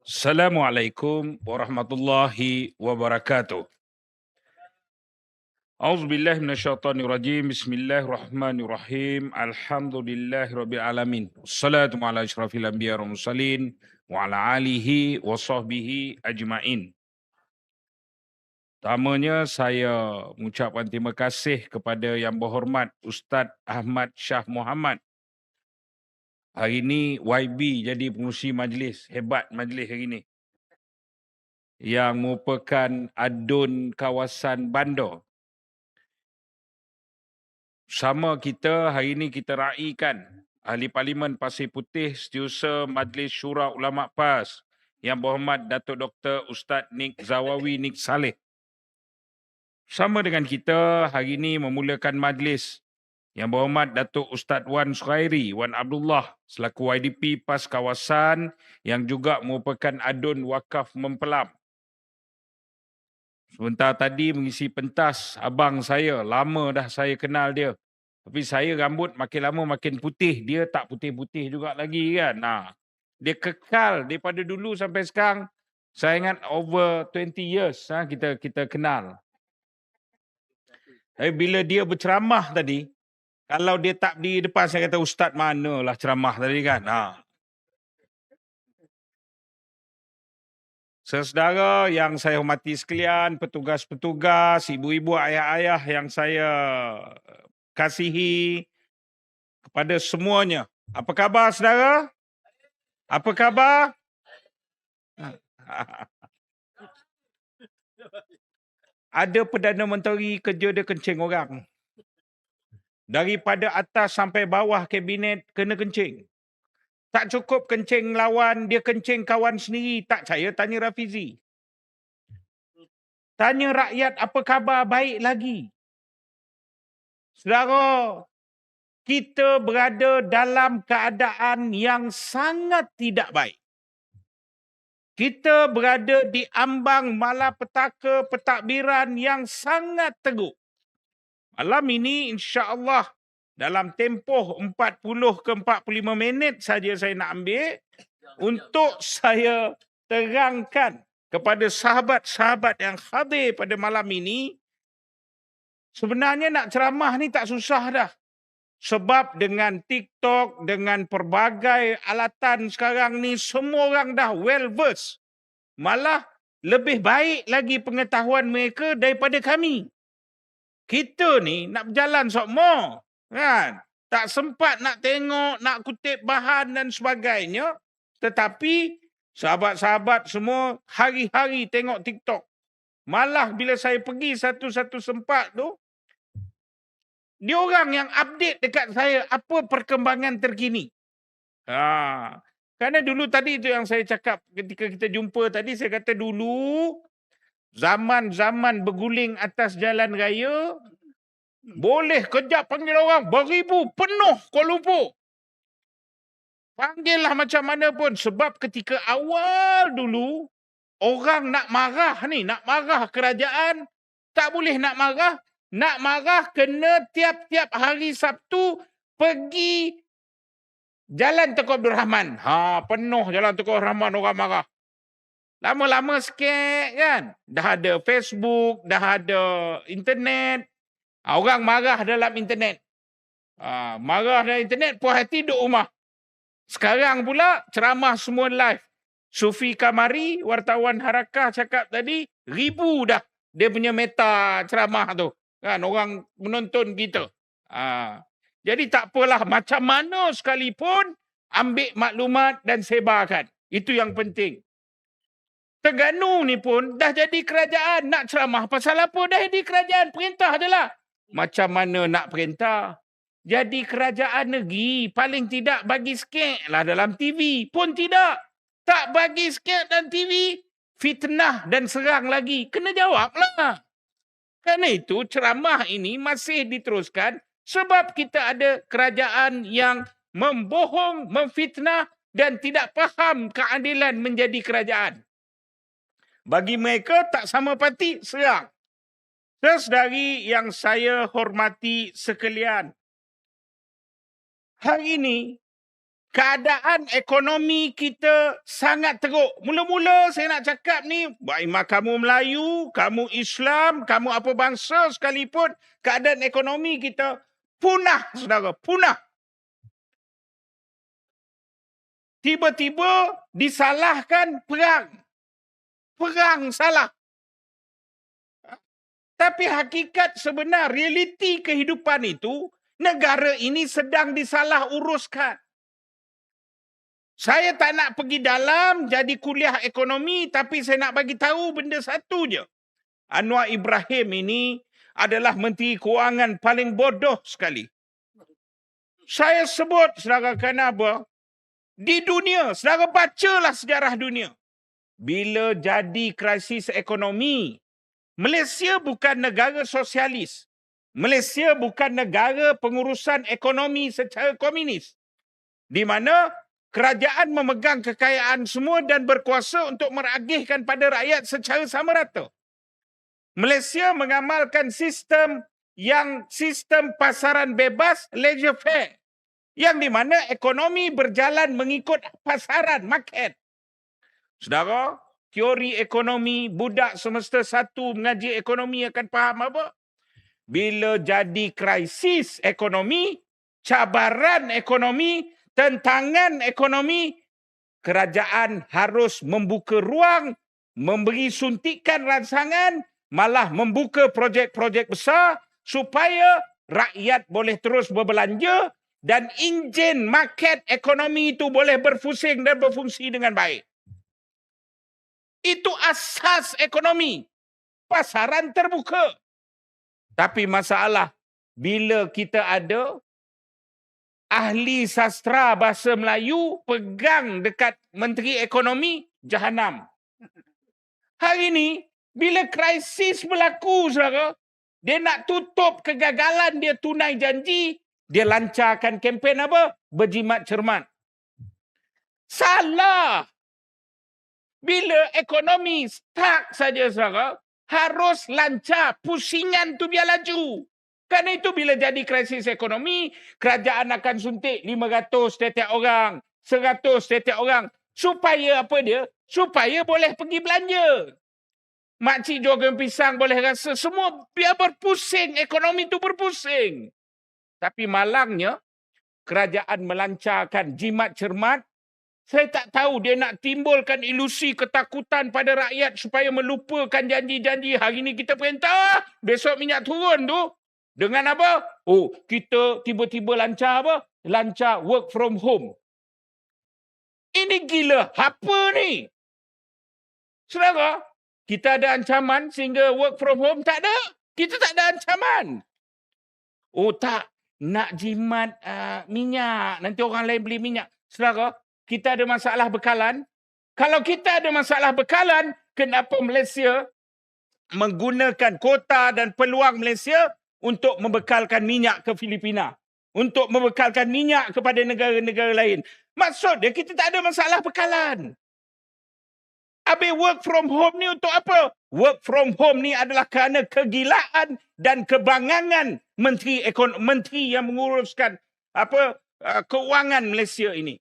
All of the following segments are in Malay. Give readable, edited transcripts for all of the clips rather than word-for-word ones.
Assalamualaikum warahmatullahi wabarakatuh. Auzubillahi minasyaitonirrajim. Bismillahirrahmanirrahim. Alhamdulillahirabbil alamin. Wassalatu ala asyrafil anbiya wal mursalin wa ala alihi wa sahbihi ajmain. Pertamanya saya mengucapkan terima kasih kepada Yang Berhormat Ustaz Ahmad Shah Muhammad. Hari ini YB jadi pengurusi majlis, hebat majlis hari ini, yang merupakan adun kawasan Bandar. Sama kita hari ini kita raikan Ahli Parlimen Pasir Putih, Setiausaha Majlis Syura Ulama PAS, Yang Berhormat Datuk Dr. Ustaz Nik Zawawi Nik Saleh. Sama dengan kita hari ini memulakan majlis Yang Berhormat Datuk Ustaz Wan Sukhairi Wan Abdullah selaku YDP PAS kawasan yang juga merupakan adun wakaf Mempelam. Sebentar tadi mengisi pentas abang saya, lama dah saya kenal dia. Tapi saya rambut makin lama makin putih, dia tak putih-putih juga lagi kan. Dia kekal daripada dulu sampai sekarang. Saya ingat over 20 years kita kenal. Tapi bila dia berceramah tadi, kalau dia tak di depan saya kata ustaz manalah ceramah tadi kan. Saudara yang saya hormati sekalian, petugas-petugas, ibu-ibu, ayah-ayah yang saya kasihi, kepada semuanya. Apa khabar saudara? Apa khabar? Ada Perdana Menteri kerja dia kencing orang. Daripada atas sampai bawah kabinet kena kencing. Tak cukup kencing lawan, dia kencing kawan sendiri. Tak percaya, tanya Rafizi. Tanya rakyat apa khabar, baik lagi. Saudara, kita berada dalam keadaan yang sangat tidak baik. Kita berada di ambang malapetaka pentadbiran yang sangat teruk. Malam ini insya-Allah dalam tempoh 40 ke 45 minit saja saya nak ambil untuk saya terangkan kepada sahabat-sahabat yang hadir pada malam ini. Sebenarnya nak ceramah ni tak susah dah. Sebab dengan TikTok, dengan pelbagai alatan sekarang ni, semua orang dah well versed. Malah lebih baik lagi pengetahuan mereka daripada kami. Kita ni nak berjalan sokmo, kan? Tak sempat nak tengok, nak kutip bahan dan sebagainya. Tetapi sahabat-sahabat semua hari-hari tengok TikTok. Malah bila saya pergi satu-satu sempat tu, dia orang yang update dekat saya apa perkembangan terkini. Kerana dulu tadi itu yang saya cakap ketika kita jumpa tadi, saya kata dulu zaman-zaman berguling atas jalan raya, boleh kejap panggil orang beribu penuh Kuala Lumpur. Panggillah macam mana pun, sebab ketika awal dulu orang nak marah ni, nak marah kerajaan, tak boleh nak marah. Nak marah kena tiap-tiap hari Sabtu pergi Jalan Tunku Abdul Rahman. Penuh Jalan Tunku Abdul Rahman orang marah. Lama-lama sikit kan, dah ada Facebook, dah ada internet. Orang marah dalam internet. Marah dalam internet, puas hati duduk rumah. Sekarang pula ceramah semua live. Sufi Kamari, wartawan Harakah cakap tadi, 1000 dah dia punya meta ceramah tu. Kan, orang menonton kita. Jadi tak apalah, macam mana sekalipun ambil maklumat dan sebarkan. Itu yang penting. Terengganu ni pun dah jadi kerajaan. Nak ceramah pasal apa? Dah jadi kerajaan. Perintah je lah. Macam mana nak perintah? Jadi kerajaan negeri, paling tidak bagi sikit lah dalam TV. Pun tidak. Tak bagi sikit dalam TV, fitnah dan serang lagi. Kena jawab lah. Kerana itu ceramah ini masih diteruskan sebab kita ada kerajaan yang membohong, memfitnah dan tidak faham keadilan menjadi kerajaan. Bagi mereka tak sama parti, serang. Saudari yang saya hormati sekalian, hari ini keadaan ekonomi kita sangat teruk. Mula-mula saya nak cakap ni, baik kamu Melayu, kamu Islam, kamu apa bangsa sekalipun, keadaan ekonomi kita punah, saudara, punah. Tiba-tiba disalahkan perang. Perang salah. Tapi hakikat sebenar, realiti kehidupan itu, negara ini sedang disalah uruskan. Saya tak nak pergi dalam jadi kuliah ekonomi, tapi saya nak bagi tahu benda satu je. Anwar Ibrahim ini adalah Menteri Kewangan paling bodoh sekali. Saya sebut, saudara, kenapa? Di dunia, saudara bacalah sejarah dunia. Bila jadi krisis ekonomi, Malaysia bukan negara sosialis. Malaysia bukan negara pengurusan ekonomi secara komunis. Di mana kerajaan memegang kekayaan semua dan berkuasa untuk meragihkan pada rakyat secara sama rata. Malaysia mengamalkan sistem pasaran bebas, laissez-faire. Yang di mana ekonomi berjalan mengikut pasaran, market. Saudara, teori ekonomi, budak semester 1 mengaji ekonomi akan faham apa? Bila jadi krisis ekonomi, cabaran ekonomi, tentangan ekonomi, kerajaan harus membuka ruang, memberi suntikan rangsangan, malah membuka projek-projek besar supaya rakyat boleh terus berbelanja dan enjin market ekonomi itu boleh berfusing dan berfungsi dengan baik. Itu asas ekonomi. Pasaran terbuka. Tapi masalah, bila kita ada ahli sastra bahasa Melayu pegang dekat Menteri Ekonomi, jahanam. Hari ini, bila krisis berlaku, saudara, dia nak tutup kegagalan dia tunai janji, dia lancarkan kempen apa? Berjimat cermat. Salah. Bila ekonomi stuck saja, saudara, harus lancar. Pusingan tu biar laju. Kerana itu bila jadi krisis ekonomi, kerajaan akan suntik 500 setiap orang, 100 setiap orang. Supaya apa dia? Supaya boleh pergi belanja. Makcik jual pisang boleh rasa. Semua biar berpusing. Ekonomi itu berpusing. Tapi malangnya, kerajaan melancarkan jimat cermat. Saya tak tahu dia nak timbulkan ilusi ketakutan pada rakyat supaya melupakan janji-janji. Hari ini kita perintah, besok minyak turun tu. Dengan apa? Oh, kita tiba-tiba lancar apa? Lancar work from home. Ini gila. Apa ni? Saudara, kita ada ancaman sehingga work from home? Tak ada. Kita tak ada ancaman. Oh tak, nak jimat minyak. Nanti orang lain beli minyak. Saudara, kita ada masalah bekalan. Kalau kita ada masalah bekalan, kenapa Malaysia menggunakan kota dan peluang Malaysia untuk membekalkan minyak ke Filipina? Untuk membekalkan minyak kepada negara-negara lain. Maksud dia kita tak ada masalah bekalan. Habis work from home ni untuk apa? Work from home ni adalah kerana kegilaan dan kebangangan menteri yang menguruskan keuangan Malaysia ini.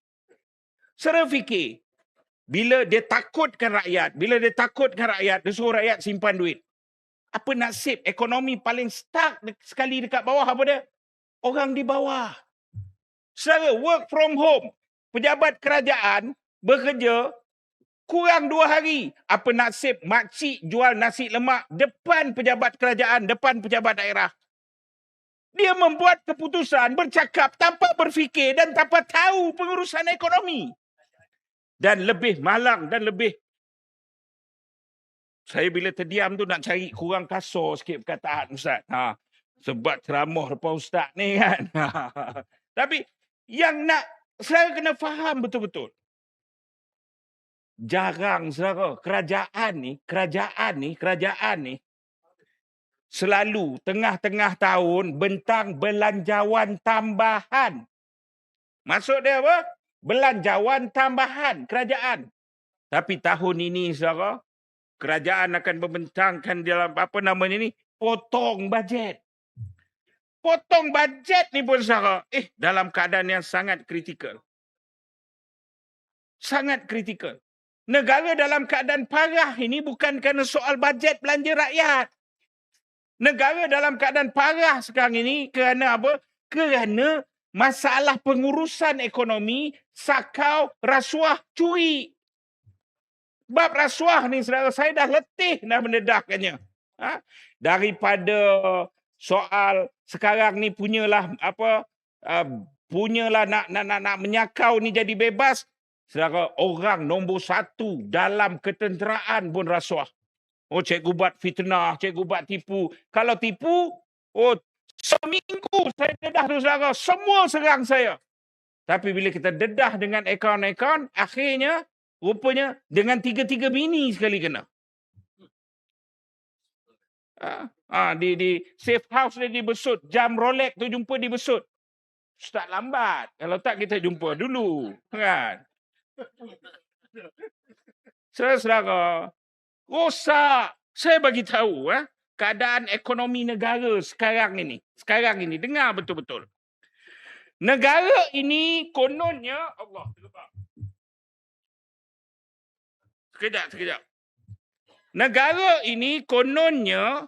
Saudara fikir, bila dia takutkan rakyat, dia suruh rakyat simpan duit. Apa nasib ekonomi paling stuck sekali dekat bawah apa dia? Orang di bawah. Saudara, work from home. Pejabat kerajaan bekerja kurang 2 hari. Apa nasib makcik jual nasi lemak depan pejabat kerajaan, depan pejabat daerah. Dia membuat keputusan, bercakap tanpa berfikir dan tanpa tahu pengurusan ekonomi. Dan lebih malang dan lebih... Saya bila terdiam tu nak cari kurang kasar sikit perkataan Ustaz. Sebab ceramah depan Ustaz ni kan. Tapi yang nak saya kena faham betul-betul. Jarang saudara, kerajaan ni selalu tengah-tengah tahun bentang belanjawan tambahan. Maksud dia apa? Belanjawan tambahan kerajaan. Tapi tahun ini saudara, kerajaan akan membentangkan dalam potong bajet. Potong bajet ni pun saudara, dalam keadaan yang sangat kritikal. sangat kritikal. Negara dalam keadaan parah ini bukan kerana soal bajet belanja rakyat. Negara dalam keadaan parah sekarang ini kerana apa? Kerana masalah pengurusan ekonomi, sakau, rasuah, curi. Bab rasuah ni saudara, saya dah letih dah mendedahkannya. Daripada soal sekarang ni punyalah nak menyakau ni jadi bebas. Saudara, orang nombor 1 dalam ketenteraan pun rasuah. Oh, cikgu buat fitnah, cikgu buat tipu. Kalau tipu, seminggu saya dedah tu saudara, semua serang saya. Tapi bila kita dedah dengan akaun-akaun, akhirnya rupanya dengan 3 bini sekali kena. Di safe house dia dibesut, jam Rolex tu jumpa dibesut. Start lambat. Kalau tak kita jumpa dulu, kan? Saudara, rosak. Saya bagi tahu keadaan ekonomi negara sekarang ini. Dengar betul-betul. Negara ini kononnya Allah. Sekejap. Negara ini kononnya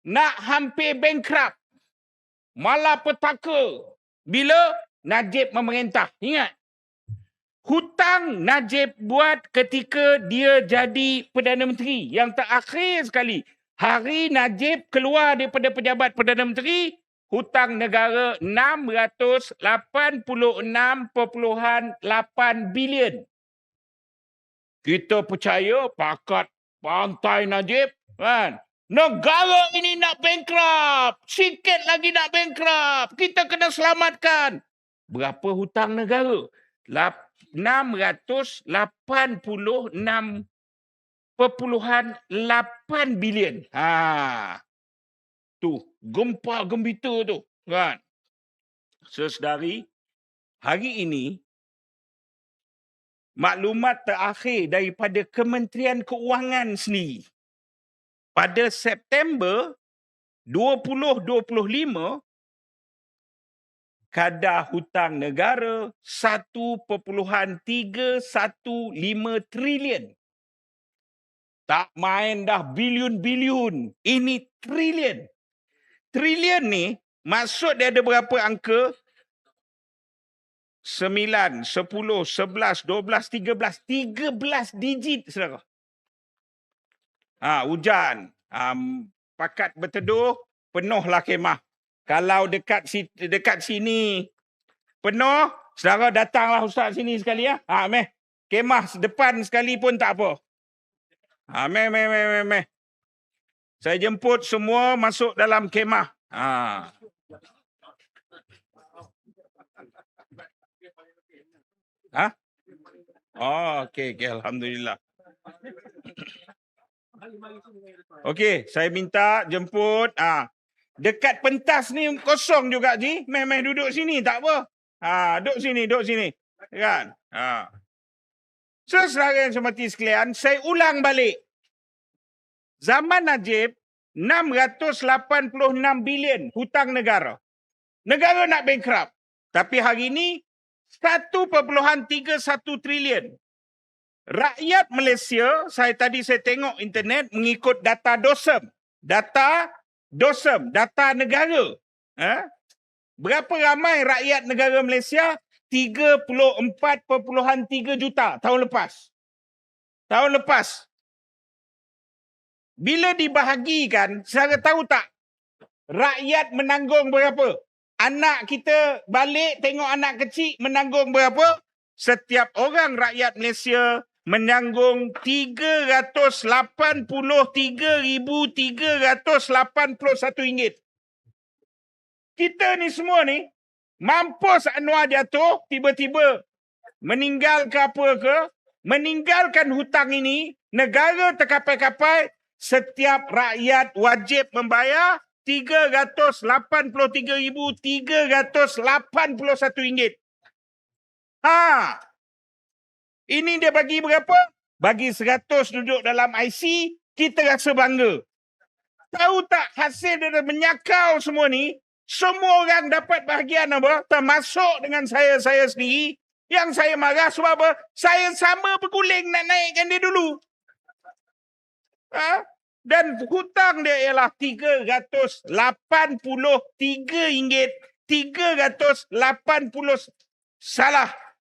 nak hampir bankrupt. Malapetaka bila Najib memerintah. Ingat. Hutang Najib buat ketika dia jadi Perdana Menteri. Yang terakhir sekali. Hari Najib keluar daripada pejabat Perdana Menteri, hutang negara 686.8 bilion. Kita percaya pakat pantai Najib, kan? Negara ini nak bankrupt. Sikit lagi nak bankrupt. Kita kena selamatkan. Berapa hutang negara? 686.8 bilion. Tu, gempa gembita tu, kan? Sesedari, hari ini maklumat terakhir daripada Kementerian Keuangan sendiri. Pada September 2025, kadar hutang negara 1.315 trilion. Tak main dah bilion-bilion. Ini trilion. Trilion ni maksud dia ada berapa angka? 9, 10, 11, 12, 13. 13 digit, saudara. Hujan. Pakat berteduh, penuhlah kemah. Kalau dekat sini penuh, saudara datanglah ustaz sini sekali ya. Meh. Kemah depan sekali pun tak apa. Meh. Saya jemput semua masuk dalam kemah. Okey, alhamdulillah. Okey, saya minta jemput. Dekat pentas ni kosong juga, Ji. Meh duduk sini, tak apa. Duduk sini. Kan? Saudara yang semati sekalian, saya ulang balik. Zaman Najib, 686 bilion hutang negara. Negara nak bankrupt. Tapi hari ini, 1.31 trilion. Rakyat Malaysia, saya tengok internet mengikut data DOSEM. Data negara. Berapa ramai rakyat negara Malaysia? 34.3 juta tahun lepas. Bila dibahagikan, saudara tahu tak? Rakyat menanggung berapa? Anak kita balik tengok anak kecil menanggung berapa? Setiap orang rakyat Malaysia menanggung RM383,381. Kita ni semua ni, mampus Anwar jatuh, tiba-tiba meninggal ke apa ke, meninggalkan hutang ini, negara terkapai-kapai, setiap rakyat wajib membayar RM383,381. Ini dia bagi berapa? Bagi 100 duduk dalam IC, kita rasa bangga. Tahu tak hasil dia menyakau semua ni? Semua orang dapat bahagian apa? Termasuk dengan saya sendiri. Yang saya marah sebab apa? Saya sama berguling nak naikkan dia dulu. Dan hutang dia ialah RM383.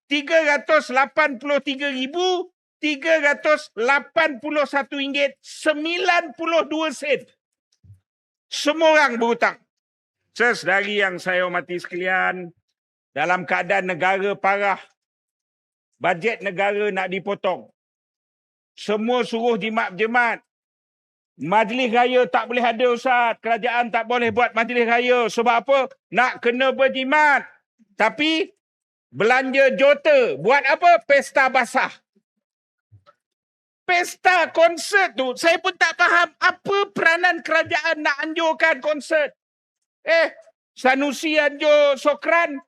383,383,922 sen. Semua orang berhutang. Saudari yang saya hormati sekalian, dalam keadaan negara parah, bajet negara nak dipotong. Semua suruh jimat berjemat. Majlis raya tak boleh ada, Ustaz. Kerajaan tak boleh buat majlis raya. Sebab apa? Nak kena berjimat. Tapi belanja jota. Buat apa? Pesta basah. Pesta konsert tu, saya pun tak faham apa peranan kerajaan nak anjurkan konsert. Sanusi anjur Songkran.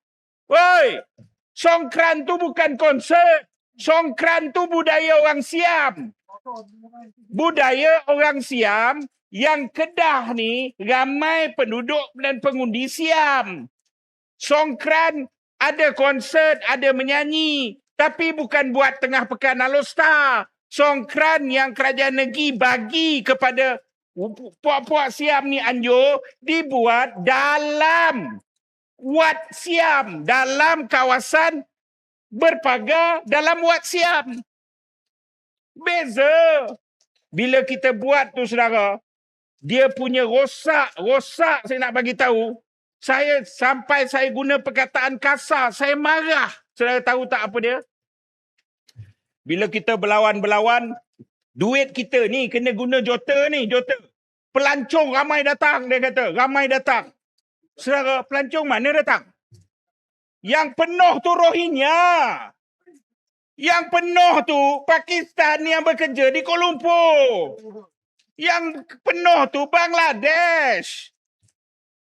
Woi, Songkran tu bukan konsert. Songkran tu budaya orang Siam. Budaya orang Siam yang Kedah ni ramai penduduk dan pengundi Siam. Songkran ada konsert, ada menyanyi. Tapi bukan buat tengah pekan Alostar. Songkran yang kerajaan negeri bagi kepada puak-puak Siam ni anjur dibuat dalam Wat Siam. Dalam kawasan berpagar dalam Wat Siam. Beza. Bila kita buat tu saudara, dia punya rosak saya nak bagi tahu. Sampai saya guna perkataan kasar, saya marah. Saudara tahu tak apa dia? Bila kita berlawan, duit kita ni kena guna jota ni, jota. Pelancong ramai datang, dia kata. Ramai datang. Saudara, pelancong mana datang? Yang penuh tu Rohingya. Yang penuh tu Pakistan yang bekerja di Kuala Lumpur. Yang penuh tu Bangladesh.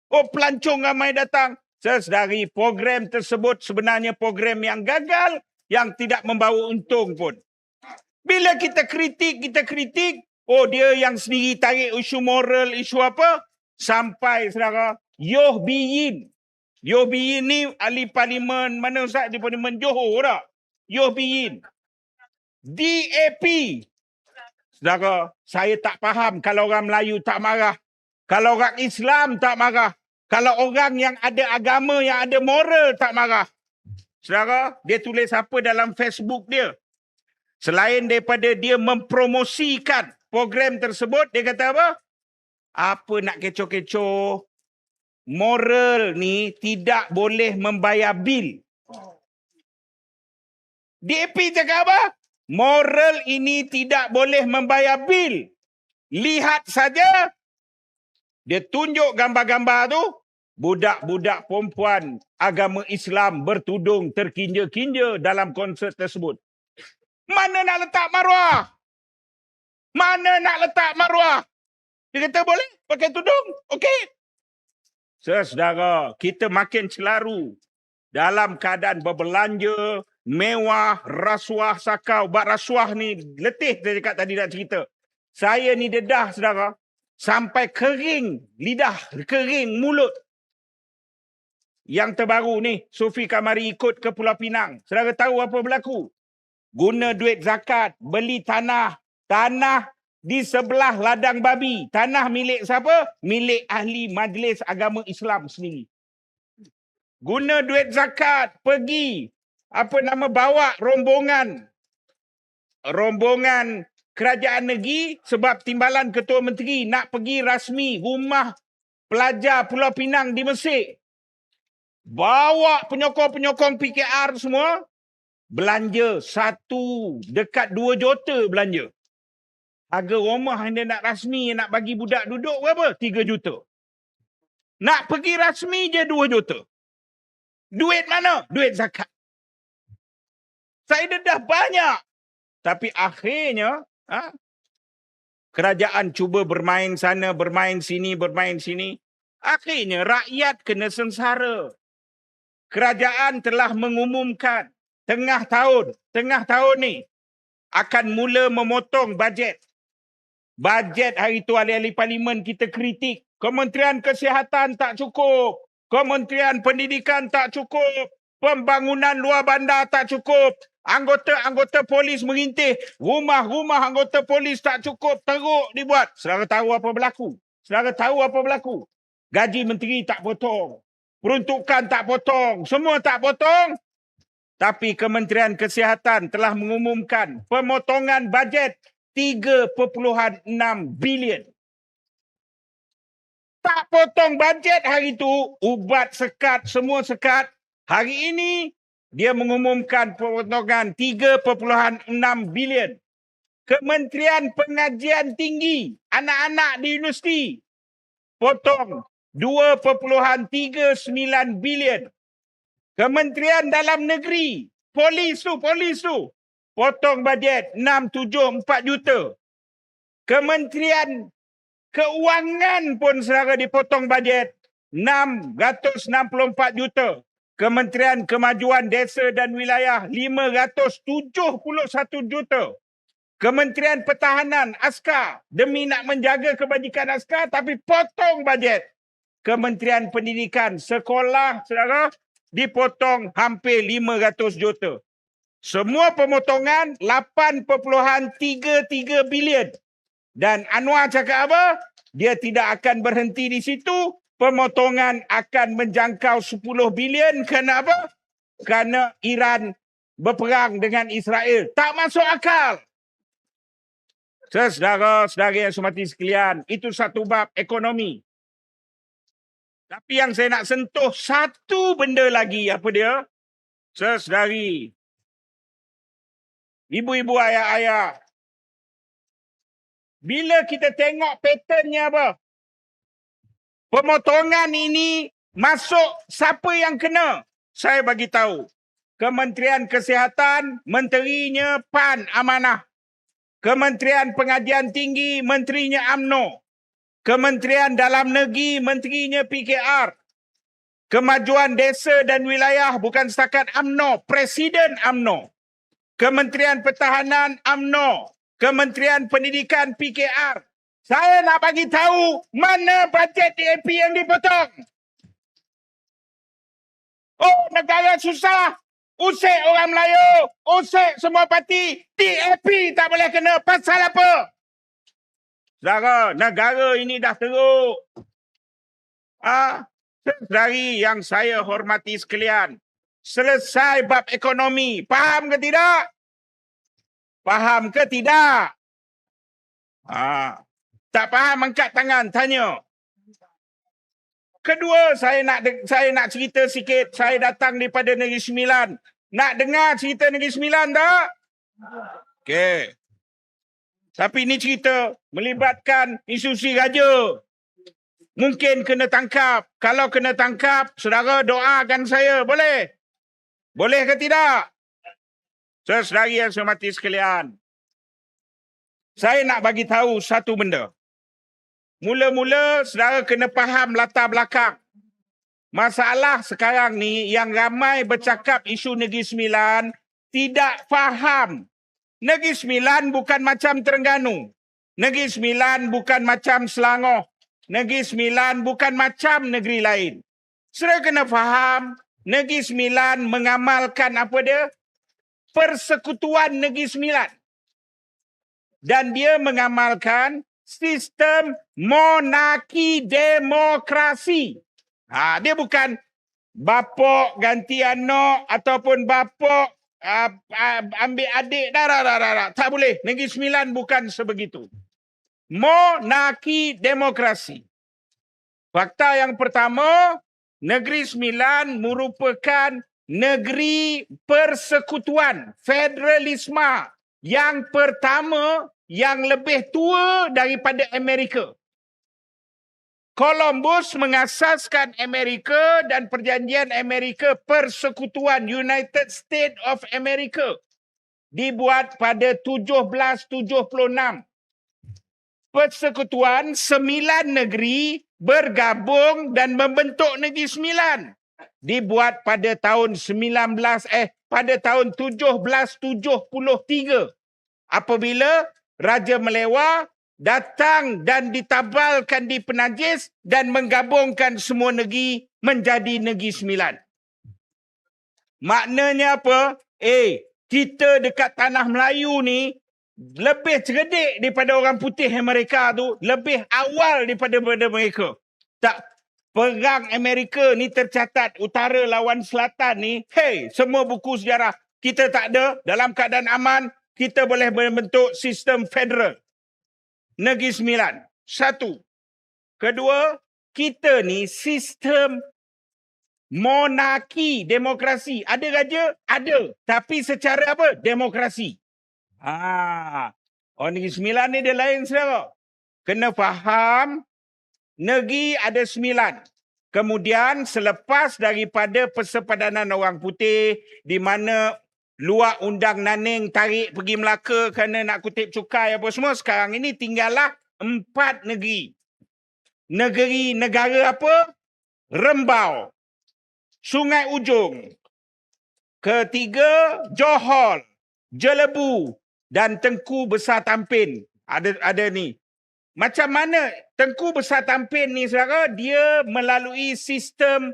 Oh, pelancong ramai datang. Saudari, program tersebut sebenarnya program yang gagal, yang tidak membawa untung pun. Bila kita kritik, oh dia yang sendiri tarik isu moral, isu apa? Sampai saudara, Yoh Biyin. Yoh Biyin ni ahli parlimen, mana Ustaz? Di parlimen Johor tak? Yoh Biyin. DAP. Saudara, saya tak faham kalau orang Melayu tak marah. Kalau orang Islam tak marah. Kalau orang yang ada agama, yang ada moral tak marah. Saudara, dia tulis apa dalam Facebook dia? Selain daripada dia mempromosikan program tersebut, dia kata apa? Apa nak kecoh-kecoh? Moral ni tidak boleh membayar bil. DAP cakap apa? Moral ini tidak boleh membayar bil. Lihat saja. Dia tunjuk gambar-gambar tu. Budak-budak perempuan agama Islam bertudung terkinja-kinja dalam konsert tersebut. Mana nak letak maruah? Mana nak letak maruah? Dia kata boleh pakai tudung. Okey. Saudara, kita makin celaru dalam keadaan berbelanja, mewah, rasuah sakau. Bak rasuah ni letih saya cakap tadi nak cerita. Saya ni dedah saudara. Sampai kering lidah, kering mulut. Yang terbaru ni, Sufi Kamari ikut ke Pulau Pinang. Saudara tahu apa berlaku? Guna duit zakat, beli tanah. Tanah di sebelah ladang babi. Tanah milik siapa? Milik ahli majlis agama Islam sendiri. Guna duit zakat, pergi. Bawa rombongan. Rombongan kerajaan negeri sebab timbalan Ketua Menteri nak pergi rasmi rumah pelajar Pulau Pinang di Mesir. Bawa penyokong-penyokong PKR semua. Belanja 1 dekat 2 juta belanja. Harga rumah yang dia nak rasmi, yang nak bagi budak duduk berapa? 3 juta. Nak pergi rasmi je 2 juta. Duit mana? Duit zakat. Saya dedah banyak. Tapi akhirnya, kerajaan cuba bermain sana, bermain sini, bermain sini. Akhirnya rakyat kena sengsara. Kerajaan telah mengumumkan tengah tahun ni akan mula memotong bajet. Bajet hari tu ahli-ahli parlimen kita kritik. Kementerian Kesihatan tak cukup. Kementerian Pendidikan tak cukup. Pembangunan luar bandar tak cukup. Anggota polis merintih. Rumah-rumah anggota polis tak cukup. Teruk dibuat. Saudara tahu apa berlaku? Saudara tahu apa berlaku? Gaji menteri tak potong. Peruntukan tak potong. Semua tak potong. Tapi Kementerian Kesihatan telah mengumumkan pemotongan bajet 3.6 bilion. Tak potong bajet hari itu, ubat sekat, semua sekat. Hari ini, dia mengumumkan pemotongan 3.6 bilion. Kementerian Pengajian Tinggi, anak-anak di universiti, potong 2.39 bilion. Kementerian Dalam Negeri, polis tu, potong bajet 674 juta. Kementerian Keuangan pun saudara dipotong bajet 664 juta. Kementerian Kemajuan Desa dan Wilayah 571 juta. Kementerian Pertahanan askar demi nak menjaga kebajikan askar tapi potong bajet. Kementerian Pendidikan sekolah saudara dipotong hampir 500 juta. Semua pemotongan 8.33 bilion. Dan Anwar cakap apa? Dia tidak akan berhenti di situ. Pemotongan akan menjangkau 10 bilion. Kerana apa? Kerana Iran berperang dengan Israel. Tak masuk akal. Saudara-saudara yang hormati sekalian, itu satu bab ekonomi. Tapi yang saya nak sentuh satu benda lagi. Apa dia? Saudari, ibu-ibu, ayah-ayah, bila kita tengok patternnya apa? Pemotongan ini masuk siapa yang kena? Saya bagi tahu. Kementerian Kesihatan, menterinya PAN Amanah. Kementerian Pengajian Tinggi, menterinya UMNO. Kementerian Dalam Negeri, menterinya PKR. Kemajuan Desa dan Wilayah, bukan setakat UMNO, Presiden UMNO. Kementerian Pertahanan UMNO. Kementerian Pendidikan PKR. Saya nak bagi tahu mana bajet DAP yang dipotong. Oh, negara susah. Usik orang Melayu. Usik semua parti. DAP tak boleh kena. Pasal apa? Saudara, negara ini dah teruk. Saudari yang saya hormati sekalian. Selesai bab ekonomi. Faham ke tidak? Faham ke tidak? Tak faham, angkat tangan, tanya. Kedua, saya nak cerita sikit. Saya datang daripada Negeri Sembilan. Nak dengar cerita Negeri Sembilan tak? Okey. Tapi ini cerita melibatkan institusi raja. Mungkin kena tangkap. Kalau kena tangkap, saudara doakan saya. Boleh? Boleh ke tidak? Saudari yang saya hormati sekalian, saya nak bagi tahu satu benda. Mula-mula saudara kena faham latar belakang. Masalah sekarang ni yang ramai bercakap isu Negeri Sembilan tidak faham. Negeri Sembilan bukan macam Terengganu. Negeri Sembilan bukan macam Selangor. Negeri Sembilan bukan macam negeri lain. Saudara kena faham, Negeri Sembilan mengamalkan apa dia? Persekutuan Negeri Sembilan. Dan dia mengamalkan sistem monarki demokrasi. Dia bukan bapok ganti anak ataupun bapok ambil adik. Dah. Tak boleh. Negeri Sembilan bukan sebegitu. Monarki demokrasi. Fakta yang pertama, Negeri Sembilan merupakan negeri persekutuan, federalisme yang pertama yang lebih tua daripada Amerika. Columbus mengasaskan Amerika dan perjanjian Amerika Persekutuan United States of America dibuat pada 1776. Persekutuan 9 negeri bergabung dan membentuk Negeri Sembilan. Dibuat pada tahun 1773 apabila Raja Melewar datang dan ditabalkan di Penajis dan menggabungkan semua negeri menjadi Negeri Sembilan. Maknanya apa? Kita dekat tanah Melayu ni lebih cerdik daripada orang putih Amerika tu, lebih awal daripada mereka. Tak, perang Amerika ni tercatat utara lawan selatan ni, semua buku sejarah kita tak ada, dalam keadaan aman, kita boleh membentuk sistem federal. Negeri Sembilan. Satu. Kedua, kita ni sistem monarki, demokrasi. Ada raja? Ada. Tapi secara apa? Demokrasi. Negeri Sembilan ni dia lain, saudara. Kena faham, negeri ada 9. Kemudian selepas daripada persepadanan orang putih, di mana luar undang Naning tarik pergi Melaka kerana nak kutip cukai apa semua, sekarang ini tinggallah 4 negeri. Negara apa? Rembau, Sungai Ujung. Ketiga, Johor, Jelebu dan Tengku Besar Tampin. Ada ni. Macam mana Tengku Besar Tampin ni, saudara? Dia melalui sistem,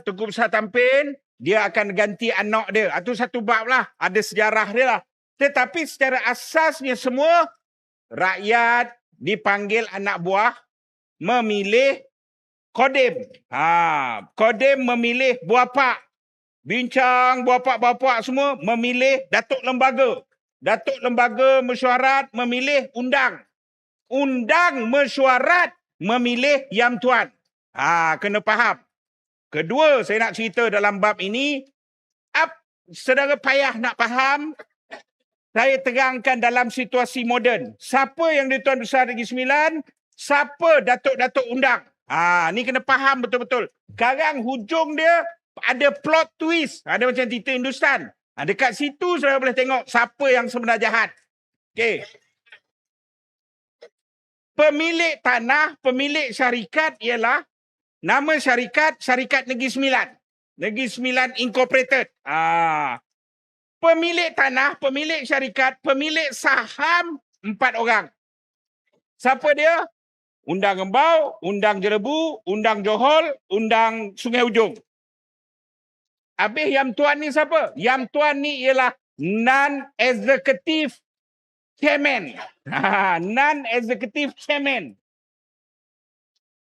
Tengku Besar Tampin, dia akan ganti anak dia. Itu satu bab lah. Ada sejarah dia lah. Tetapi secara asasnya semua, rakyat dipanggil anak buah, memilih Kodim. Kodim memilih buapak. Bincang bapak-bapak semua memilih Datuk Lembaga. Datuk Lembaga Mesyuarat memilih undang. Undang mesyuarat memilih Yam Tuan. Kena faham. Kedua, saya nak cerita dalam bab ini, saudara payah nak faham, saya terangkan dalam situasi moden. Siapa yang di-Tuan Besar Negeri Sembilan? Siapa datuk-datuk undang? Ni kena faham betul-betul. Sekarang hujung dia ada plot twist. Ada macam cerita Hindustan. Dekat situ saudara boleh tengok siapa yang sebenar jahat. Okey. Pemilik tanah, pemilik syarikat ialah nama syarikat, Syarikat Negeri Sembilan. Negeri Sembilan Incorporated. Pemilik tanah, pemilik syarikat, pemilik saham 4 orang. Siapa dia? Undang Rembau, Undang Jelebu, Undang Johor, Undang Sungai Ujung. Habis Yam Tuan ni siapa? Yam Tuan ni ialah non-executive chairman. Non-executive chairman.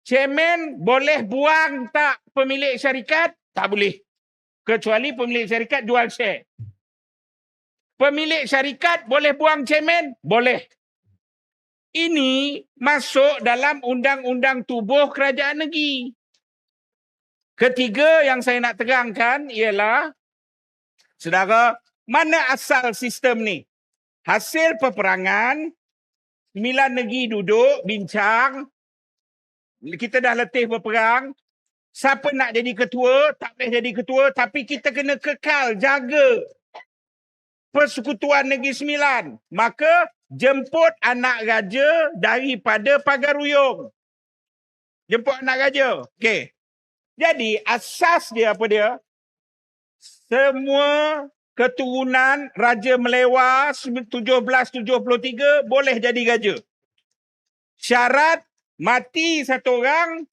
Chairman boleh buang tak pemilik syarikat? Tak boleh. Kecuali pemilik syarikat jual share. Pemilik syarikat boleh buang chairman? Boleh. Ini masuk dalam undang-undang tubuh kerajaan negeri. Ketiga yang saya nak terangkan ialah, saudara, mana asal sistem ni? Hasil peperangan, 9 negeri duduk, bincang, kita dah letih berperang, siapa nak jadi ketua, tak boleh jadi ketua, tapi kita kena kekal, jaga Persekutuan Negeri Sembilan. Maka jemput anak raja daripada Pagaruyung. Jemput anak raja. Okey. Jadi asas dia apa dia? Semua keturunan Raja Melewar 1773 boleh jadi raja. Syarat mati satu orang,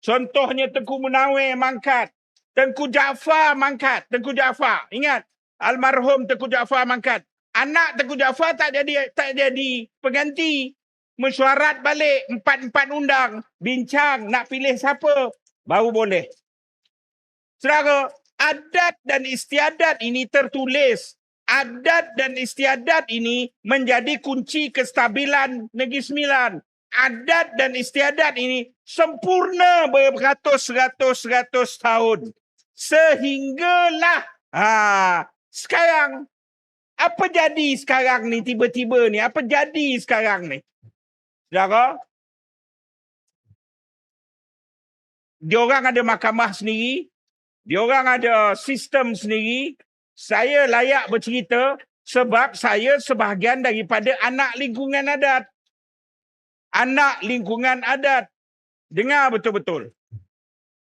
contohnya Tengku Munawir mangkat, Tengku Jaafar mangkat, Tengku Jaafar. Ingat, almarhum Tengku Jaafar mangkat. Anak Tengku Jaafar tak jadi pengganti. Mesyuarat balik 4 undang, bincang nak pilih siapa, baru boleh. Saudara, adat dan istiadat ini tertulis. Adat dan istiadat ini menjadi kunci kestabilan Negeri Sembilan. Adat dan istiadat ini sempurna beratus-ratus tahun. Sehinggalah sekarang, apa jadi sekarang ni tiba-tiba ni? Apa jadi sekarang ni? Saudara, diorang ada mahkamah sendiri, diorang ada sistem sendiri. Saya layak bercerita sebab saya sebahagian daripada anak lingkungan adat. Anak lingkungan adat. Dengar betul-betul.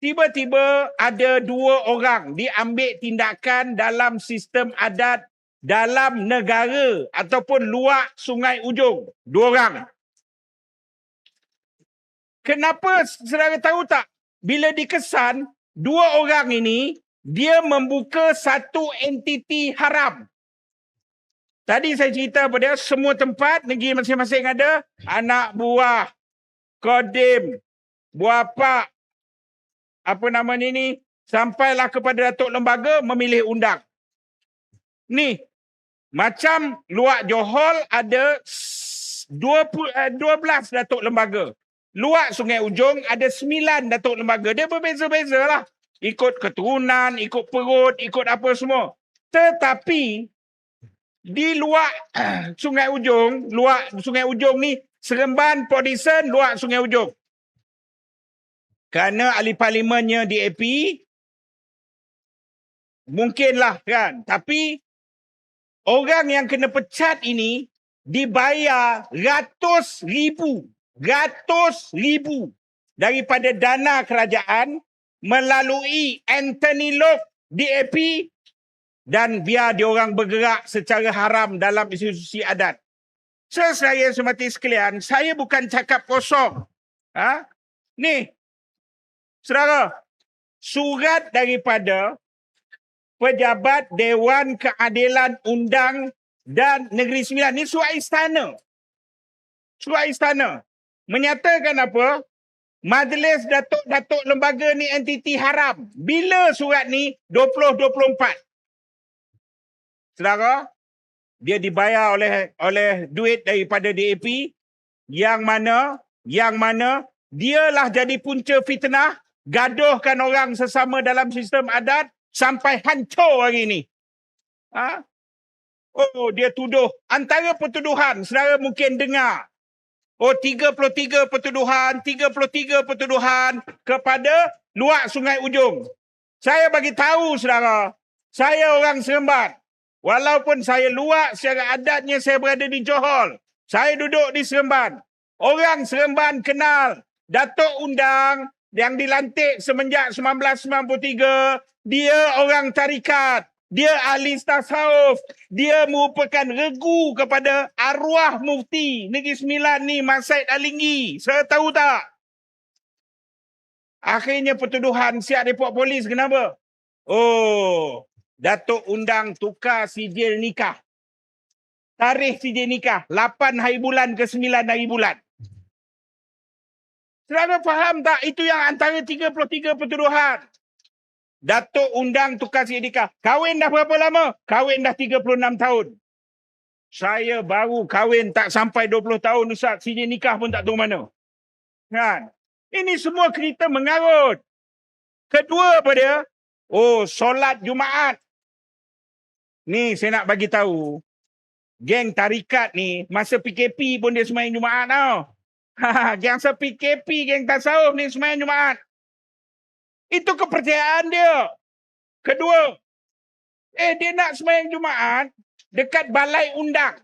Tiba-tiba ada 2 orang diambil tindakan dalam sistem adat dalam negara ataupun luar Sungai Ujung. 2 orang. Kenapa saudara tahu tak? Bila dikesan, 2 orang ini dia membuka satu entiti haram. Tadi saya cerita pada semua tempat, negeri masing-masing ada anak buah, kodim, buah pak, apa nama ni, sampailah kepada Datuk Lembaga memilih undang. Ni, macam Luak Johor ada 12 Datuk Lembaga. Luak Sungai Ujong ada 9 Datuk Lembaga. Dia berbeza-beza lah. Ikut keturunan, ikut perut, ikut apa semua. Tetapi di Luak Sungai Ujong ni Seremban Podison Luak Sungai Ujong. Kerana ahli parlimennya DAP, mungkinlah kan. Tapi orang yang kena pecat ini dibayar ratus ribu daripada dana kerajaan melalui Anthony Loke DAP dan biar diorang bergerak secara haram dalam institusi adat. Saya semati sekalian, saya bukan cakap kosong. Ni, saudara, surat daripada Pejabat Dewan Keadilan Undang dan Negeri Sembilan. Ni surat istana. Surat istana. Menyatakan apa? Majlis Datuk Lembaga ni entiti haram. Bila surat ni? 2024. Saudara, dia dibayar oleh duit daripada DAP yang mana dialah jadi punca fitnah, gaduhkan orang sesama dalam sistem adat sampai hancur hari ini. Oh, dia tuduh. Antara pertuduhan, saudara mungkin dengar. Oh, 33 pertuduhan kepada Luak Sungai Ujong. Saya bagi tahu, saudara, saya orang Seremban. Walaupun saya Luak, secara adatnya saya berada di Johor. Saya duduk di Seremban. Orang Seremban kenal Datuk Undang yang dilantik semenjak 1993. Dia orang tarikat. Dia ahli tasawuf. Dia merupakan regu kepada arwah mufti Negeri Sembilan ni, Mak Said Alinggi. Saya tahu tak? Akhirnya pertuduhan siap report polis. Kenapa? Oh, Datuk Undang tukar sijil nikah. Tarikh sijil nikah 8 hari bulan ke 9 hari bulan. Saudara faham tak? Itu yang antara 33 pertuduhan. Datuk Undang tukar sijil nikah. Kahwin dah berapa lama? Kahwin dah 36 tahun. Saya baru kahwin tak sampai 20 tahun, Ustaz. Sijil nikah pun tak tahu mana. Kan? Ini semua cerita mengarut. Kedua apa dia? Oh, solat Jumaat. Ni saya nak bagi tahu. Geng tarikat ni, masa PKP pun dia sembahyang Jumaat tau. Geng PKP, geng tasawuf ni sembahyang Jumaat. Itu kepercayaan dia. Kedua, dia nak sembahyang Jumaat dekat balai undang.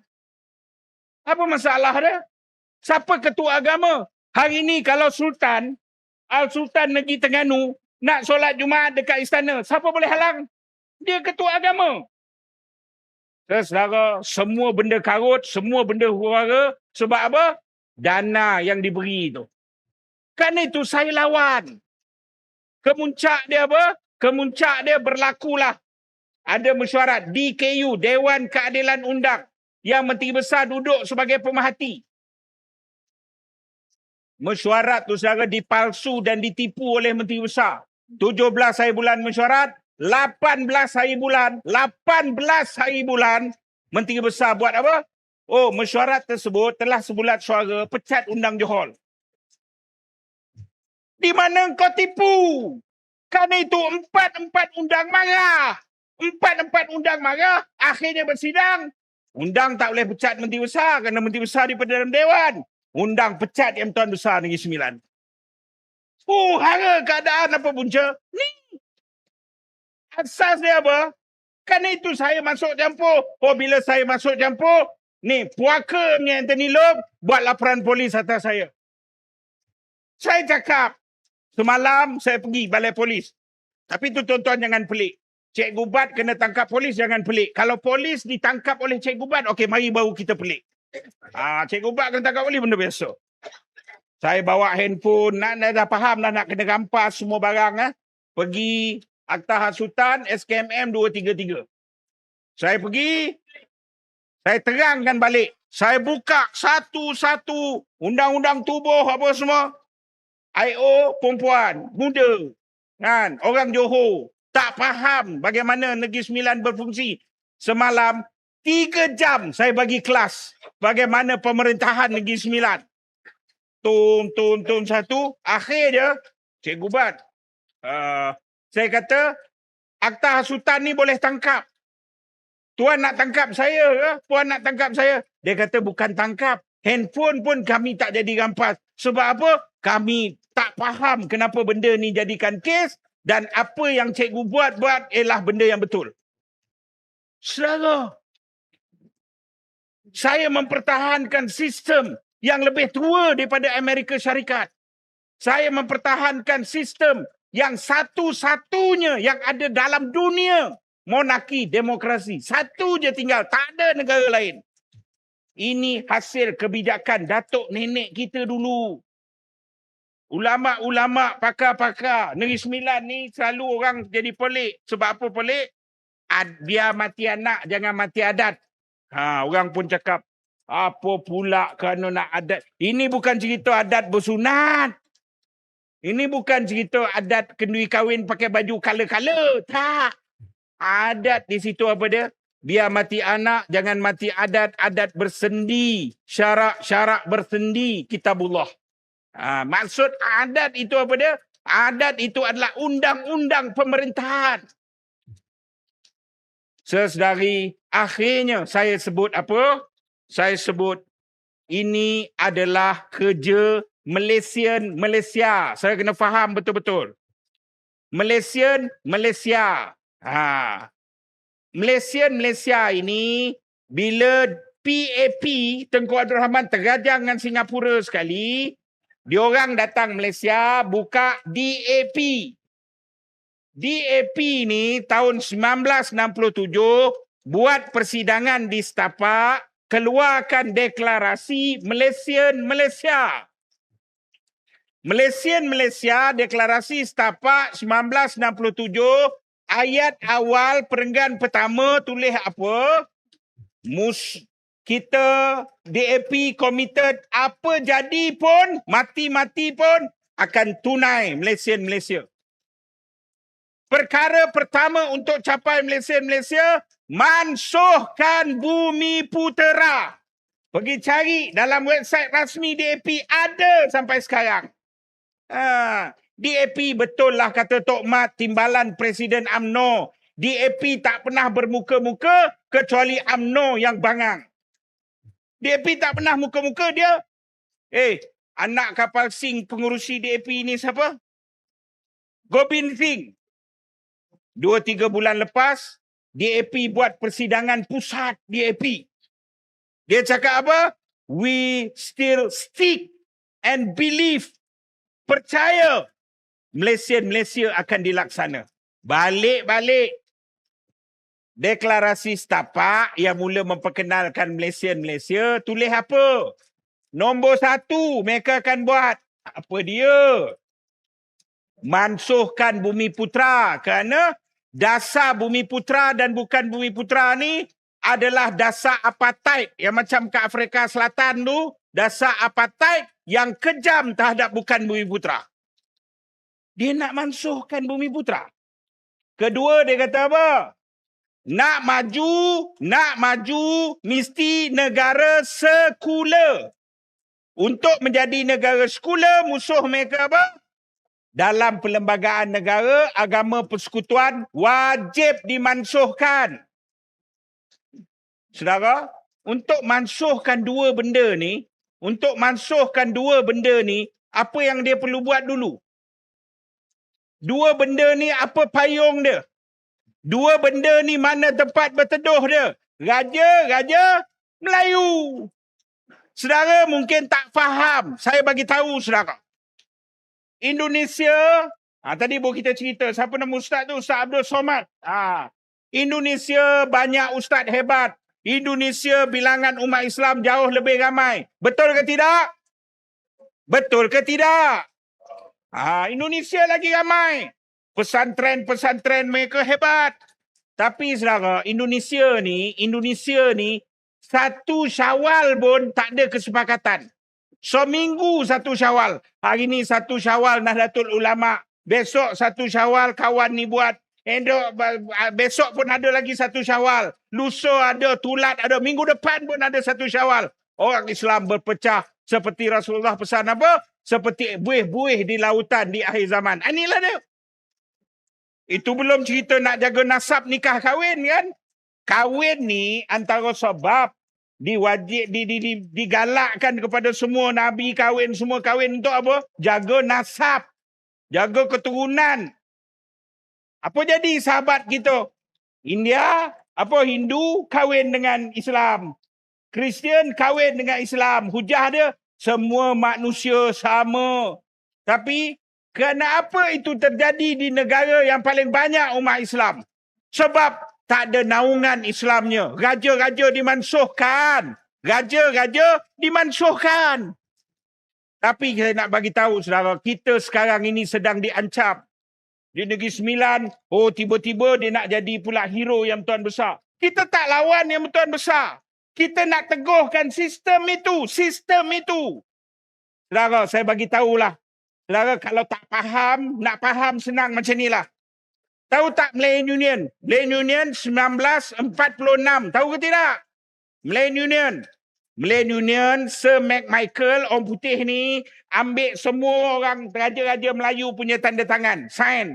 Apa masalah dia? Siapa ketua agama? Hari ni kalau Sultan, Al-Sultan Negeri Terengganu nak solat Jumaat dekat istana, siapa boleh halang? Dia ketua agama. Saudara, semua benda karut, semua benda huru-hara. Sebab apa? Dana yang diberi tu. Kan itu saya lawan. Kemuncak dia apa? Kemuncak dia berlakulah. Ada mesyuarat DKU, Dewan Keadilan Undang. Yang Menteri Besar duduk sebagai pemerhati. Mesyuarat tu saudara dipalsu dan ditipu oleh Menteri Besar. 17 hari bulan mesyuarat, 18 hari bulan, Menteri Besar buat apa? Oh, mesyuarat tersebut telah sebulat suara pecat Undang Johor. Di mana kau tipu? Kerana itu empat undang marah. Empat undang marah, akhirnya bersidang. Undang tak boleh pecat Menteri Besar kerana Menteri Besar daripada dalam Dewan. Undang pecat Yang Tuan Besar Negeri Sembilan. Hara keadaan apa punca? Ni. Asas dia apa? Kerana itu saya masuk campur. Oh, bila saya masuk campur, ni, puaka punya Anthony Loke buat laporan polis atas saya. Saya cakap, semalam saya pergi balai polis. Tapi tu tuan-tuan jangan pelik. Cikgu Bat kena tangkap polis, jangan pelik. Kalau polis ditangkap oleh Cikgu Bat, okey, mari baru kita pelik. Cikgu Bat kena tangkap polis, benda biasa. Saya bawa handphone, dah faham dah nak kena rampas semua barang. Pergi Akta Hasutan SKMM 233. Saya pergi, saya terangkan balik. Saya buka satu-satu undang-undang tubuh apa semua. IO perempuan, muda, kan, orang Johor. Tak faham bagaimana Negeri Sembilan berfungsi. Semalam 3 jam saya bagi kelas bagaimana pemerintahan Negeri Sembilan. Tun satu. Akhir dia, Cikgu Bat, saya kata, akta hasutan ni boleh tangkap. Tuan nak tangkap saya ke? Puan nak tangkap saya? Dia kata bukan tangkap. Handphone pun kami tak jadi rampas. Sebab apa? Kami tak faham kenapa benda ni jadikan kes dan apa yang cikgu buat ialah benda yang betul. Saudara, saya mempertahankan sistem yang lebih tua daripada Amerika Syarikat. Saya mempertahankan sistem yang satu-satunya yang ada dalam dunia. Monarki, demokrasi. Satu je tinggal. Tak ada negara lain. Ini hasil kebijakan datuk nenek kita dulu. Ulama-ulama, pakar-pakar. Negeri Sembilan ni selalu orang jadi pelik. Sebab apa pelik? Biar mati anak, jangan mati adat. Orang pun cakap, apa pula kerana nak adat? Ini bukan cerita adat bersunat. Ini bukan cerita adat kenduri kahwin pakai baju color-color. Tak. Adat di situ apa dia? Biar mati anak, jangan mati adat. Adat bersendi. Syarak-syarak bersendi. Kitabullah. Maksud adat itu apa dia? Adat itu adalah undang-undang pemerintahan. Sesedari akhirnya saya sebut apa? Saya sebut ini adalah kerja Malaysia. Saya kena faham betul-betul. Malaysia. Malaysia ini bila PAP Tengku Abdul Rahman tergajar dengan Singapura sekali, diorang datang Malaysia buka DAP. DAP ni tahun 1967 buat persidangan di setapak, keluarkan deklarasi Malaysia. Deklarasi setapak 1967, ayat awal perenggan pertama tulis apa? Kita DAP committed apa jadi pun, mati-mati pun akan tunai Malaysia. Perkara pertama untuk capai Malaysia, mansuhkan Bumi Putera. Pergi cari dalam website rasmi DAP, ada sampai sekarang. DAP betul lah kata Tok Mat, timbalan Presiden UMNO. DAP tak pernah bermuka-muka kecuali UMNO yang bangang. DAP tak pernah muka-muka dia. Anak kapal Sing pengurusi DAP ni siapa? Gobind Singh. 2-3 bulan lepas, DAP buat persidangan pusat DAP. Dia cakap apa? We still stick and believe. Percaya Malaysia akan dilaksana. Balik. Deklarasi setapak yang mula memperkenalkan Malaysia, tulis apa? Nombor 1, mereka akan buat. Apa dia? Mansuhkan Bumi Putera. Kerana dasar Bumi Putera dan bukan Bumi Putera ni adalah dasar apartheid yang macam kat Afrika Selatan tu, dasar apartheid yang kejam terhadap bukan Bumi Putera. Dia nak mansuhkan Bumi Putera. Kedua dia kata apa? Nak maju mesti negara sekular. Untuk menjadi negara sekular, musuh mereka apa? Dalam perlembagaan negara, agama persekutuan wajib dimansuhkan. Saudara, untuk mansuhkan dua benda ni, apa yang dia perlu buat dulu? Dua benda ni apa payung dia? Dua benda ni mana tempat berteduh dia? Raja Melayu. Saudara mungkin tak faham. Saya bagi tahu saudara. Indonesia, tadi baru kita cerita, siapa nama ustaz tu? Ustaz Abdul Somad. Indonesia banyak ustaz hebat. Indonesia bilangan umat Islam jauh lebih ramai. Betul ke tidak? Indonesia lagi ramai. Pesantren-pesantren mereka hebat. Tapi saudara, Indonesia ni 1 Syawal pun tak ada kesepakatan. Seminggu 1 Syawal. Hari ni 1 Syawal Nahdlatul Ulama. Besok 1 Syawal kawan ni buat. Besok pun ada lagi 1 Syawal. Lusa ada, tulat ada. Minggu depan pun ada 1 Syawal. Orang Islam berpecah. Seperti Rasulullah pesan apa? Seperti buih-buih di lautan di akhir zaman. Inilah dia. Itu belum cerita nak jaga nasab nikah kahwin kan. Kahwin ni antara sebab digalakkan kepada semua Nabi kahwin, semua kahwin untuk apa? Jaga nasab. Jaga keturunan. Apa jadi sahabat kita? India, Hindu kahwin dengan Islam. Kristian kahwin dengan Islam. Hujah dia, semua manusia sama. Tapi kenapa itu terjadi di negara yang paling banyak umat Islam? Sebab tak ada naungan Islamnya. Raja-raja dimansuhkan. Raja-raja dimansuhkan. Tapi saya nak bagi tahu saudara, kita sekarang ini sedang diancam. Di Negeri Sembilan, tiba-tiba dia nak jadi pula hero yang tuan besar. Kita tak lawan yang tuan besar. Kita nak teguhkan sistem itu. Sistem itu. Saudara, saya bagi tahulah. Saudara, kalau tak faham, nak faham senang macam inilah. Tahu tak Malayan Union? Malayan Union 1946. Tahu ke tidak? Malayan Union. Malayan Union, Sir McMichael, orang putih ni, ambil semua orang raja-raja Melayu punya tanda tangan. Sign.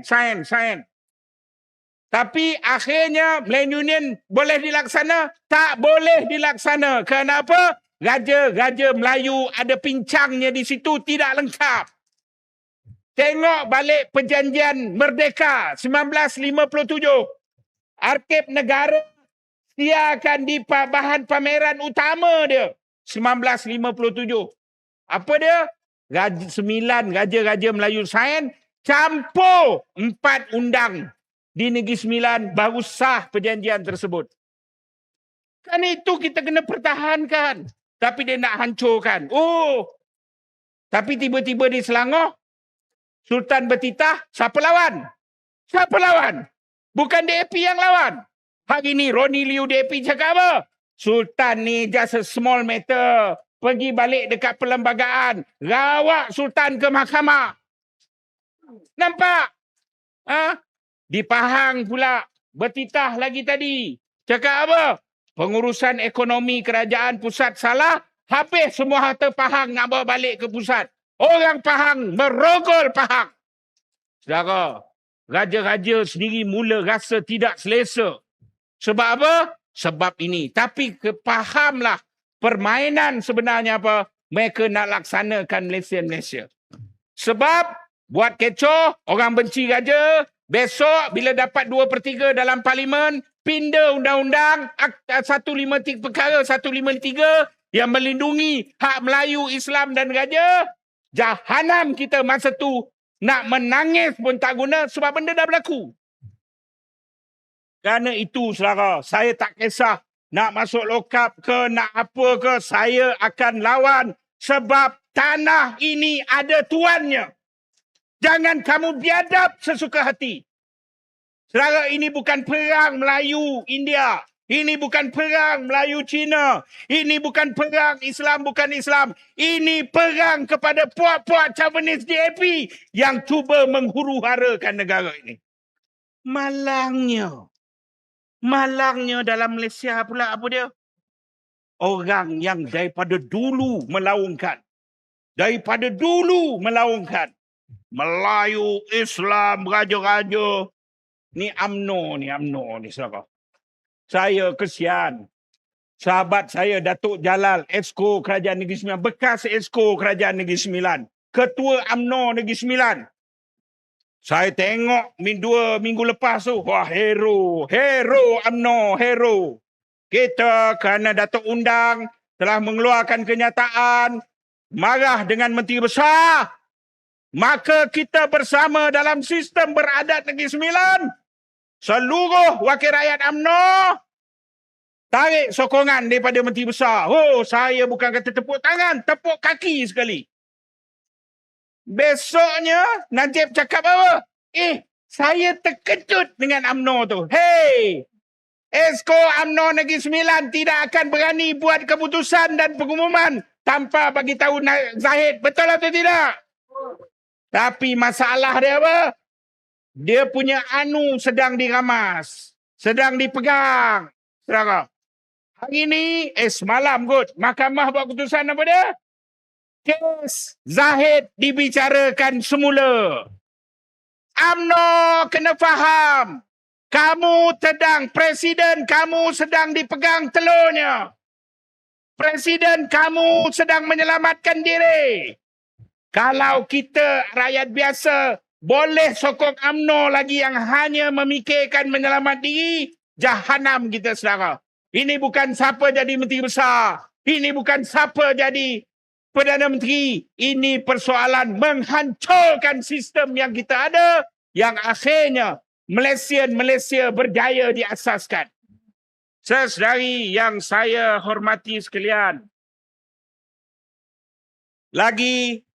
Tapi akhirnya Malayan Union boleh dilaksana? Tak boleh dilaksana. Kenapa? Raja-raja Melayu ada pincangnya di situ, tidak lengkap. Tengok balik perjanjian Merdeka 1957. Arsip negara sediakan di bahan pameran utama dia 1957. Apa dia? 9 raja-raja Melayu sign, campur 4 undang di Negeri Sembilan, baru sah perjanjian tersebut. Kan itu kita kena pertahankan. Tapi dia nak hancurkan. Tapi tiba-tiba di Selangor, Sultan bertitah, siapa lawan? Siapa lawan? Bukan DAP yang lawan. Hari ni Ronnie Liu DAP cakap apa? Sultan ni just a small matter. Pergi balik dekat perlembagaan. Rawak Sultan ke mahkamah. Nampak? Di Pahang pula. Bertitah lagi tadi. Cakap apa? Pengurusan ekonomi kerajaan pusat salah. Habis semua harta Pahang nak bawa balik ke pusat. Orang Pahang merogol Pahang. Saudara, raja-raja sendiri mula rasa tidak selesa. Sebab apa? Sebab ini. Tapi fahamlah permainan sebenarnya apa? Mereka nak laksanakan Malaysia. Sebab buat kecoh, orang benci raja. Besok bila dapat 2/3 dalam parlimen, pindah undang-undang perkara 153 yang melindungi hak Melayu, Islam dan raja. Jahanam kita masa tu, nak menangis pun tak guna sebab benda dah berlaku. Kerana itu saudara, saya tak kisah nak masuk lokap ke, nak apa ke, saya akan lawan sebab tanah ini ada tuannya. Jangan kamu biadab sesuka hati. Saudara, ini bukan perang Melayu-India. Ini bukan perang Melayu-Cina. Ini bukan perang Islam, bukan Islam. Ini perang kepada puak-puak Chauvinis DAP yang cuba menghuru-harakan negara ini. Malangnya dalam Malaysia pula apa dia? Orang yang daripada dulu melaungkan. Melayu, Islam, raja-raja. Ni UMNO ni saudara. Saya kesian. Sahabat saya Datuk Jalal, Exco Kerajaan Negeri Sembilan, bekas Exco Kerajaan Negeri Sembilan, Ketua UMNO Negeri Sembilan. Saya tengok 2 minggu lepas tu, wah hero UMNO, hero. Kita kerana Datuk Undang telah mengeluarkan kenyataan marah dengan Menteri Besar, maka kita bersama dalam sistem beradat Negeri Sembilan, seluruh wakil rakyat UMNO tarik sokongan daripada Menteri Besar. Saya bukan kata tepuk tangan, tepuk kaki sekali. Besoknya Najib cakap apa? Saya terkejut dengan UMNO tu. Hey, Esko UMNO Negeri Sembilan tidak akan berani buat keputusan dan pengumuman tanpa bagi tahu Zahid. Betul atau tidak? Tapi masalah dia apa? Dia punya anu sedang diramas. Sedang dipegang. Saudara. Hari ini, semalam kot, mahkamah buat keputusan apa dia? Kes Zahid dibicarakan semula. UMNO kena faham. Kamu Presiden kamu sedang dipegang telurnya. Presiden kamu sedang menyelamatkan diri. Kalau kita rakyat biasa boleh sokong UMNO lagi yang hanya memikirkan menyelamat diri, jahanam kita saudara. Ini bukan siapa jadi menteri besar. Ini bukan siapa jadi Perdana Menteri. Ini persoalan menghancurkan sistem yang kita ada, yang akhirnya Malaysia berjaya diasaskan. Saudari yang saya hormati sekalian, lagi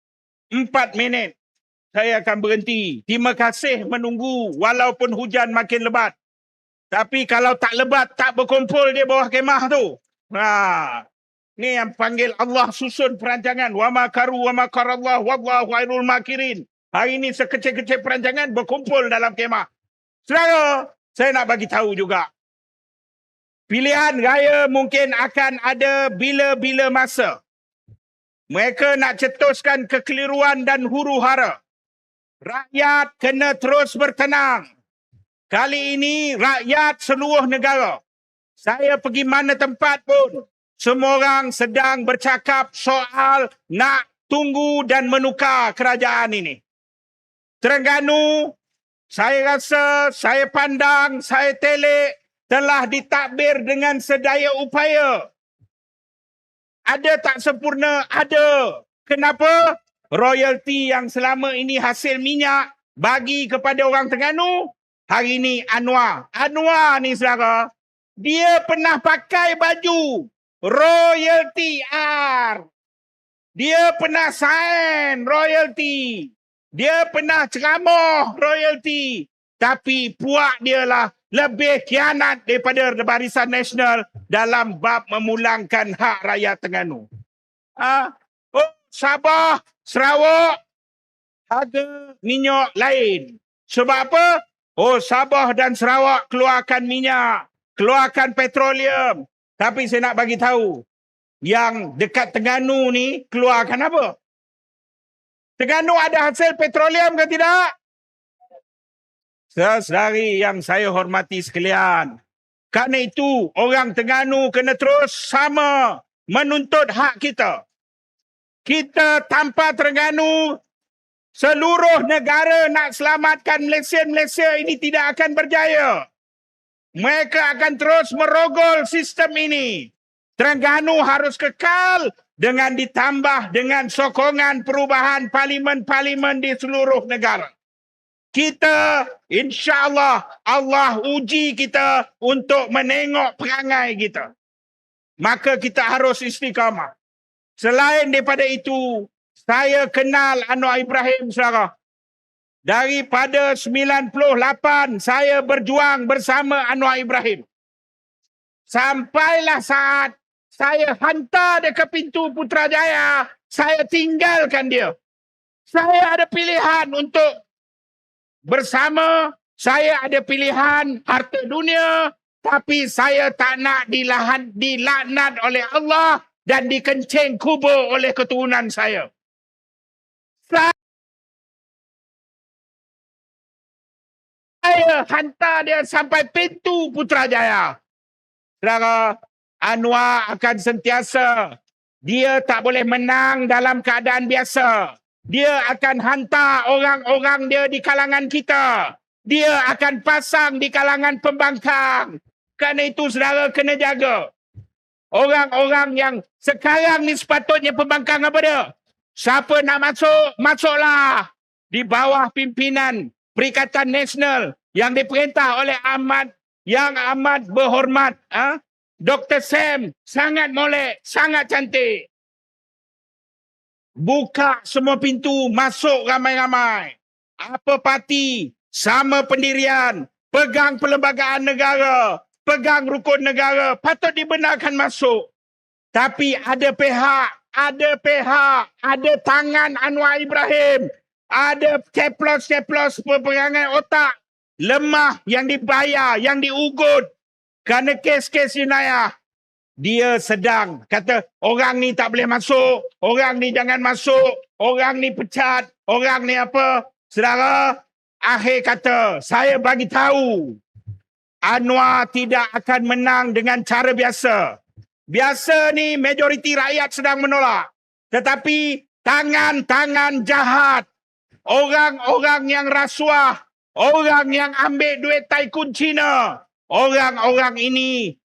4 minit saya akan berhenti. Terima kasih menunggu walaupun hujan makin lebat. Tapi kalau tak lebat, tak berkumpul di bawah kemah tu. Ni yang panggil Allah susun perancangan. Wa makaru wa makarallah wallahu khairul makirin. Hari ini sekecil-kecil perancangan berkumpul dalam kemah. Saudara, saya nak bagi tahu juga. Pilihan raya mungkin akan ada bila-bila masa. Mereka nak cetuskan kekeliruan dan huru-hara. Rakyat kena terus bertenang. Kali ini rakyat seluruh negara. Saya pergi mana tempat pun, semua orang sedang bercakap soal nak tunggu dan menukar kerajaan ini. Terengganu, saya rasa, saya pandang, saya telik, telah ditadbir dengan sedaya upaya. Ada tak sempurna? Ada. Kenapa? Royalti yang selama ini hasil minyak bagi kepada orang Terengganu, hari ini Anwar. Anwar ni saudara, dia pernah pakai baju royalti R. Dia pernah sign royalti. Dia pernah ceramah royalti. Tapi puak dia lah lebih khianat daripada Barisan Nasional dalam bab memulangkan hak rakyat Terengganu. Sabah, Sarawak, harga minyak lain. Sebab apa? Sabah dan Sarawak keluarkan minyak, keluarkan petroleum. Tapi saya nak bagi tahu, yang dekat Terengganu ni keluarkan apa? Terengganu ada hasil petroleum ke tidak? Saudari yang saya hormati sekalian, kerana itu orang Terengganu kena terus sama menuntut hak kita. Kita tanpa Terengganu, seluruh negara nak selamatkan Malaysia ini tidak akan berjaya. Mereka akan terus merogol sistem ini. Terengganu harus kekal dengan ditambah dengan sokongan perubahan parlimen-parlimen di seluruh negara. Kita, insya-Allah, Allah uji kita untuk menengok perangai kita. Maka kita harus istiqamah. Selain daripada itu, saya kenal Anwar Ibrahim, saudara. Daripada 98, saya berjuang bersama Anwar Ibrahim. Sampailah saat saya hantar dia ke pintu Putrajaya, saya tinggalkan dia. Saya ada pilihan untuk bersama, saya ada pilihan harta dunia, tapi saya tak nak dilaknat oleh Allah dan dikencing kubur oleh keturunan saya. Saya hantar dia sampai pintu Putrajaya. Saudara, Anwar akan sentiasa, dia tak boleh menang dalam keadaan biasa. Dia akan hantar orang-orang dia di kalangan kita. Dia akan pasang di kalangan pembangkang. Kerana itu saudara kena jaga. Orang-orang yang sekarang ni sepatutnya pembangkang apa dia? Siapa nak masuk, masuklah. Di bawah pimpinan Perikatan Nasional yang diperintah oleh yang amat berhormat, Dr. Sam, sangat molek, sangat cantik. Buka semua pintu, masuk ramai-ramai. Apa parti, sama pendirian, pegang perlembagaan negara, pegang rukun negara, patut dibenarkan masuk. Tapi ada pihak, ada tangan Anwar Ibrahim, ada ceplos-ceplos peperangan otak, lemah yang dibayar, yang diugut kerana kes-kes jenayah. Dia sedang kata orang ni tak boleh masuk, orang ni jangan masuk, orang ni pecat, orang ni apa. Saudara, akhir kata, saya bagi tahu Anwar tidak akan menang dengan cara biasa. Biasa ni majoriti rakyat sedang menolak. Tetapi tangan-tangan jahat, orang-orang yang rasuah, orang yang ambil duit Tycoon Cina, orang-orang ini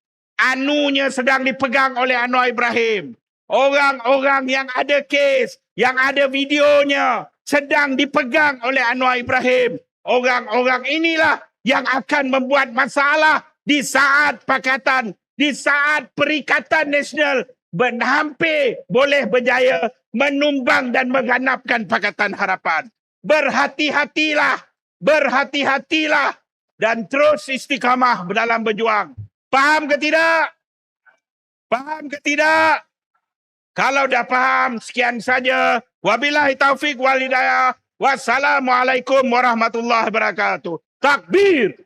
anunya sedang dipegang oleh Anwar Ibrahim. Orang-orang yang ada kes, yang ada videonya sedang dipegang oleh Anwar Ibrahim. Orang-orang inilah yang akan membuat masalah di saat pakatan, di saat Perikatan Nasional hampir boleh berjaya menumbang dan mengganapkan Pakatan Harapan. Berhati-hatilah, berhati-hatilah dan terus istiqamah dalam berjuang. Faham ke tidak? Faham ke tidak? Kalau dah faham, sekian saja. Wabillahi taufik wal hidayah. Wassalamualaikum warahmatullahi wabarakatuh. Takbir!